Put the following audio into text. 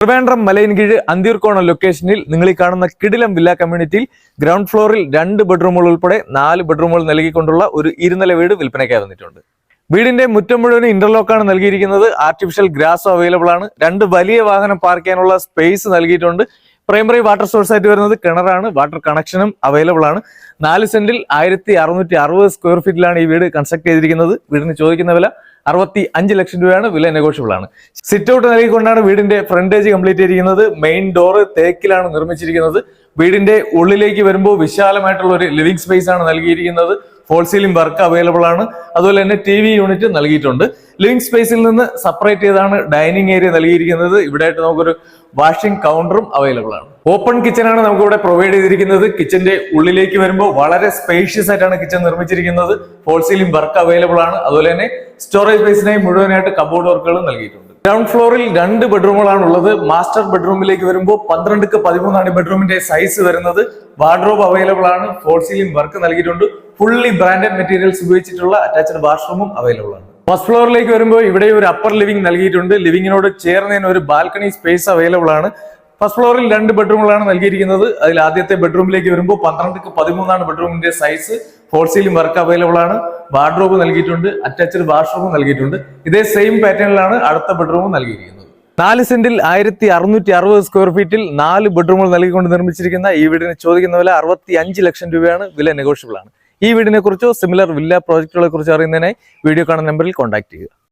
ട്രിവാൻഡ്രം മലയൻകീഴ് അന്തിയൂർക്കോണം ലൊക്കേഷനിൽ നിങ്ങൾ ഈ കാണുന്ന കിടിലം വില്ല കമ്മ്യൂണിറ്റിയിൽ ഗ്രൗണ്ട് ഫ്ലോറിൽ 2 ബെഡ്റൂമുകൾ ഉൾപ്പെടെ 4 ബെഡ്റൂമുകൾ നൽകിക്കൊണ്ടുള്ള ഒരു ഇരുനില വീട് വിൽപ്പനയ്ക്കായി വന്നിട്ടുണ്ട്. വീടിന്റെ മുറ്റം മുഴുവൻ ഇന്റർലോക്കാണ് നൽകിയിരിക്കുന്നത്. ആർട്ടിഫിഷ്യൽ ഗ്രാസ് അവൈലബിൾ ആണ്. 2 വലിയ വാഹനം പാർക്ക് ചെയ്യാനുള്ള സ്പേസ് നൽകിയിട്ടുണ്ട്. പ്രൈമറി വാട്ടർ സോഴ്സ് ആയിട്ട് വരുന്നത് കിണറാണ്. വാട്ടർ കണക്ഷനും അവൈലബിൾ ആണ്. 4 സെന്റിൽ 1660 സ്ക്വയർ ഫീറ്റിലാണ് ഈ വീട് കൺസ്ട്രക്ട് ചെയ്തിരിക്കുന്നത്. വീടിന് ചോദിക്കുന്ന വില 65 ലക്ഷം രൂപയാണ്. വില നെഗോഷ്യബിൾ ആണ്. സിറ്റ് ഔട്ട് നൽകിക്കൊണ്ടാണ് വീടിന്റെ ഫ്രണ്ടേജ് കംപ്ലീറ്റ് ചെയ്തിരിക്കുന്നത്. മെയിൻ ഡോറ് തേക്കിലാണ് നിർമ്മിച്ചിരിക്കുന്നത്. വീടിന്റെ ഉള്ളിലേക്ക് വരുമ്പോൾ വിശാലമായിട്ടുള്ള ഒരു ലിവിംഗ് സ്പേസ് ആണ് നൽകിയിരിക്കുന്നത്. ഫോൾ സീലിംഗ് വർക്ക് അവൈലബിൾ ആണ്. അതുപോലെ തന്നെ TV യൂണിറ്റ് നൽകിയിട്ടുണ്ട്. ലിവിംഗ് സ്പേസിൽ നിന്ന് സെപ്പറേറ്റ് ചെയ്താണ് ഡൈനിങ് ഏരിയ നൽകിയിരിക്കുന്നത്. ഇവിടെ ആയിട്ട് നമുക്കൊരു വാഷിംഗ് കൗണ്ടറും അവൈലബിൾ ആണ്. ഓപ്പൺ കിച്ചൺ ആണ് നമുക്ക് ഇവിടെ പ്രൊവൈഡ് ചെയ്തിരിക്കുന്നത്. കിച്ചന്റെ ഉള്ളിലേക്ക് വരുമ്പോൾ വളരെ സ്പേഷ്യസ് ആയിട്ടാണ് കിച്ചൺ നിർമ്മിച്ചിരിക്കുന്നത്. ഫോൾ സീലിംഗ് വർക്ക് അവൈലബിൾ ആണ്. അതുപോലെ തന്നെ സ്റ്റോറേജ് സ്പേസിനായി മുഴുവനായിട്ട് കബോർഡ് വർക്കുകളും നൽകിയിട്ടുണ്ട്. ഗ്രൗണ്ട് ഫ്ലോറിൽ 2 ബെഡ്റൂമുകളാണ് ഉള്ളത്. മാസ്റ്റർ ബെഡ്റൂമിലേക്ക് വരുമ്പോൾ 12x13 ബെഡ്റൂമിന്റെ സൈസ് വരുന്നത്. വാർഡ്രോബ് അവൈലബിൾ ആണ്. ഫോൾ സീലിംഗ് വർക്ക് നൽകിയിട്ടുണ്ട്. ഫുള്ളി ബ്രാൻഡഡ് മെറ്റീരിയൽസ് ഉപയോഗിച്ചിട്ടുള്ള അറ്റാച്ച്ഡ് വാഷ്റൂമും അവൈലബിൾ ആണ്. ഫസ്റ്റ് ഫ്ലോറിലേക്ക് വരുമ്പോൾ ഇവിടെ ഒരു അപ്പർ ലിവിംഗ് നൽകിയിട്ടുണ്ട്. ലിവിംഗിനോട് ചേർന്നതിന് ഒരു ബാൽക്കണി സ്പേസ് അവൈലബിൾ ആണ്. ഫസ്റ്റ് ഫ്ലോറിൽ 2 ബെഡ്റൂമുകളാണ് നൽകിയിരിക്കുന്നത്. അതിൽ ആദ്യത്തെ ബെഡ്റൂമിലേക്ക് വരുമ്പോൾ 12x13 ബെഡ്റൂമിന്റെ size. False ceiling work available ആണ്. വാർഡ്രോബ് നൽകിയിട്ടുണ്ട്. അറ്റാച്ച്ഡ് വാഷ്റൂം നൽകിയിട്ടുണ്ട്. ഇതേ സെയിം പാറ്റേണിലാണ് അടുത്ത ബെഡ്റൂം നൽകിയിരിക്കുന്നത്. 4 സെന്റിൽ 1660 സ്ക്വയർ ഫീറ്റിൽ 4 ബെഡ്റൂമുകൾ നൽകിക്കൊണ്ട് നിർമ്മിച്ചിരിക്കുന്ന ഈ വീടിന് ചോദിക്കുന്ന വില 65 ലക്ഷം രൂപയാണ്. വില നെഗോഷ്യബിൾ ആണ്. ഈ വീടിനെ കുറിച്ചോ സിമിലർ വില്ല പ്രോജക്റ്റുകളെ കുറിച്ചോ അറിയുന്നതിനായി വീഡിയോ കാണുന്ന നമ്പറിൽ കോൺടാക്ട് ചെയ്യുക.